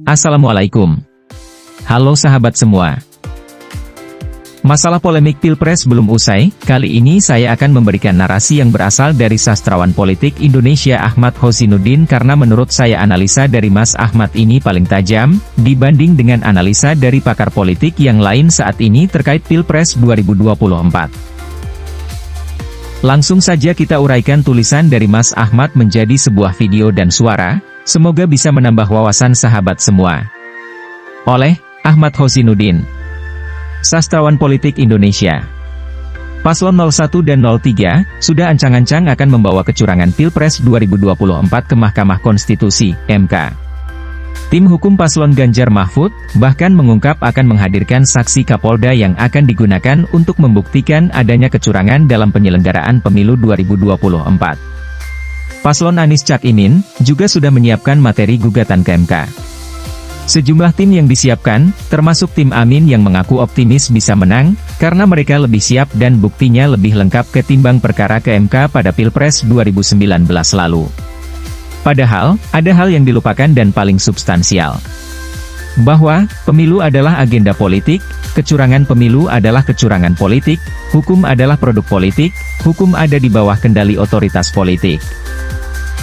Assalamualaikum. Halo sahabat semua. Masalah polemik Pilpres belum usai, kali ini saya akan memberikan narasi yang berasal dari sastrawan politik Indonesia Ahmad Hosinuddin karena menurut saya analisa dari Mas Ahmad ini paling tajam, dibanding dengan analisa dari pakar politik yang lain saat ini terkait Pilpres 2024. Langsung saja kita uraikan tulisan dari Mas Ahmad menjadi sebuah video dan suara, semoga bisa menambah wawasan sahabat semua. Oleh Ahmad Hosinuddin, sastrawan politik Indonesia. Paslon 01 dan 03, sudah ancang-ancang akan membawa kecurangan Pilpres 2024 ke Mahkamah Konstitusi, MK. Tim hukum Paslon Ganjar Mahfud, bahkan mengungkap akan menghadirkan saksi Kapolda yang akan digunakan untuk membuktikan adanya kecurangan dalam penyelenggaraan pemilu 2024. Paslon Anies Cak Imin, juga sudah menyiapkan materi gugatan ke MK. Sejumlah tim yang disiapkan, termasuk tim Amin yang mengaku optimis bisa menang, karena mereka lebih siap dan buktinya lebih lengkap ketimbang perkara ke MK pada Pilpres 2019 lalu. Padahal, ada hal yang dilupakan dan paling substansial. Bahwa, pemilu adalah agenda politik, kecurangan pemilu adalah kecurangan politik, hukum adalah produk politik, hukum ada di bawah kendali otoritas politik.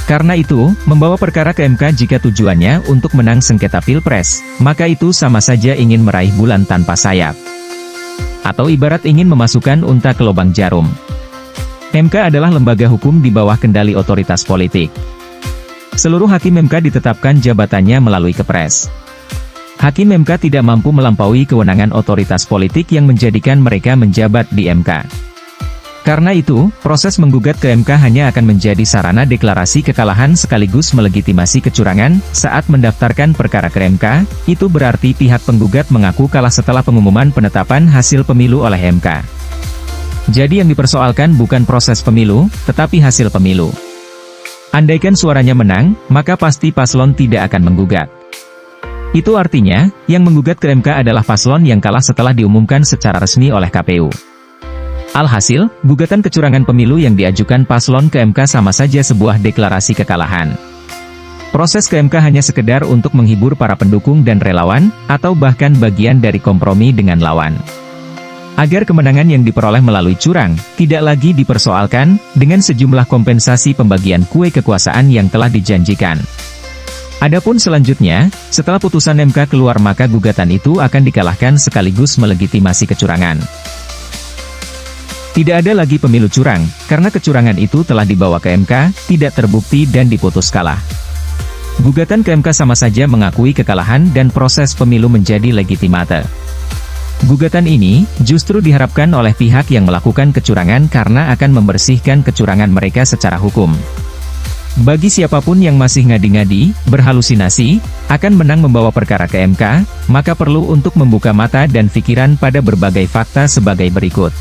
Karena itu, membawa perkara ke MK jika tujuannya untuk menang sengketa Pilpres, maka itu sama saja ingin meraih bulan tanpa sayap. Atau ibarat ingin memasukkan unta ke lubang jarum. MK adalah lembaga hukum di bawah kendali otoritas politik. Seluruh hakim MK ditetapkan jabatannya melalui Kepres. Hakim MK tidak mampu melampaui kewenangan otoritas politik yang menjadikan mereka menjabat di MK. Karena itu, proses menggugat ke MK hanya akan menjadi sarana deklarasi kekalahan sekaligus melegitimasi kecurangan. Saat mendaftarkan perkara ke MK, itu berarti pihak penggugat mengaku kalah setelah pengumuman penetapan hasil pemilu oleh MK. Jadi yang dipersoalkan bukan proses pemilu, tetapi hasil pemilu. Andaikan suaranya menang, maka pasti paslon tidak akan menggugat. Itu artinya, yang menggugat ke MK adalah paslon yang kalah setelah diumumkan secara resmi oleh KPU. Alhasil, gugatan kecurangan pemilu yang diajukan paslon ke MK sama saja sebuah deklarasi kekalahan. Proses ke MK hanya sekedar untuk menghibur para pendukung dan relawan, atau bahkan bagian dari kompromi dengan lawan. Agar kemenangan yang diperoleh melalui curang, tidak lagi dipersoalkan, dengan sejumlah kompensasi pembagian kue kekuasaan yang telah dijanjikan. Adapun selanjutnya, setelah putusan MK keluar maka gugatan itu akan dikalahkan sekaligus melegitimasi kecurangan. Tidak ada lagi pemilu curang, karena kecurangan itu telah dibawa ke MK, tidak terbukti dan diputus kalah. Gugatan ke MK sama saja mengakui kekalahan dan proses pemilu menjadi legitimate. Gugatan ini, justru diharapkan oleh pihak yang melakukan kecurangan karena akan membersihkan kecurangan mereka secara hukum. Bagi siapapun yang masih ngadi-ngadi, berhalusinasi, akan menang membawa perkara ke MK, maka perlu untuk membuka mata dan pikiran pada berbagai fakta sebagai berikut.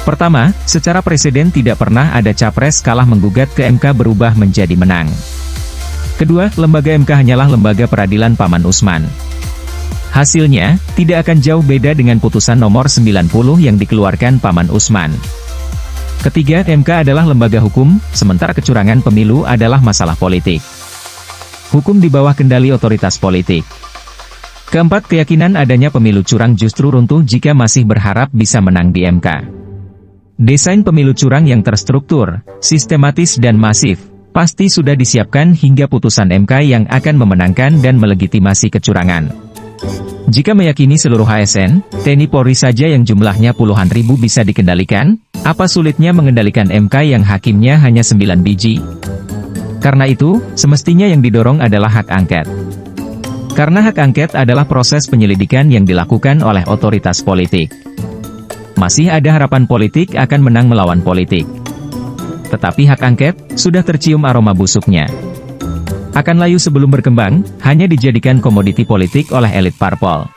Pertama, secara presiden tidak pernah ada capres kalah menggugat ke MK berubah menjadi menang. Kedua, lembaga MK hanyalah lembaga peradilan Paman Usman. Hasilnya, tidak akan jauh beda dengan putusan nomor 90 yang dikeluarkan Paman Usman. Ketiga, MK adalah lembaga hukum, sementara kecurangan pemilu adalah masalah politik. Hukum di bawah kendali otoritas politik. Keempat, keyakinan adanya pemilu curang justru runtuh jika masih berharap bisa menang di MK. Desain pemilu curang yang terstruktur, sistematis dan masif, pasti sudah disiapkan hingga putusan MK yang akan memenangkan dan melegitimasi kecurangan. Jika meyakini seluruh ASN, TNI Polri saja yang jumlahnya puluhan ribu bisa dikendalikan, apa sulitnya mengendalikan MK yang hakimnya hanya 9 biji? Karena itu, semestinya yang didorong adalah hak angket. Karena hak angket adalah proses penyelidikan yang dilakukan oleh otoritas politik. Masih ada harapan politik akan menang melawan politik. Tetapi hak angket, sudah tercium aroma busuknya. Akan layu sebelum berkembang, hanya dijadikan komoditi politik oleh elit parpol.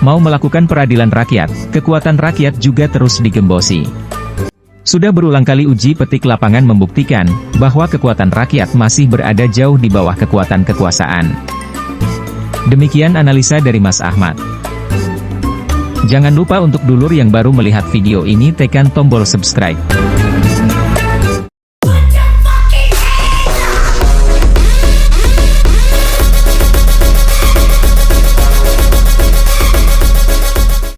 Mau melakukan peradilan rakyat, kekuatan rakyat juga terus digembosi. Sudah berulang kali uji petik lapangan membuktikan, bahwa kekuatan rakyat masih berada jauh di bawah kekuatan kekuasaan. Demikian analisa dari Mas Ahmad. Jangan lupa untuk dulur yang baru melihat video ini tekan tombol subscribe.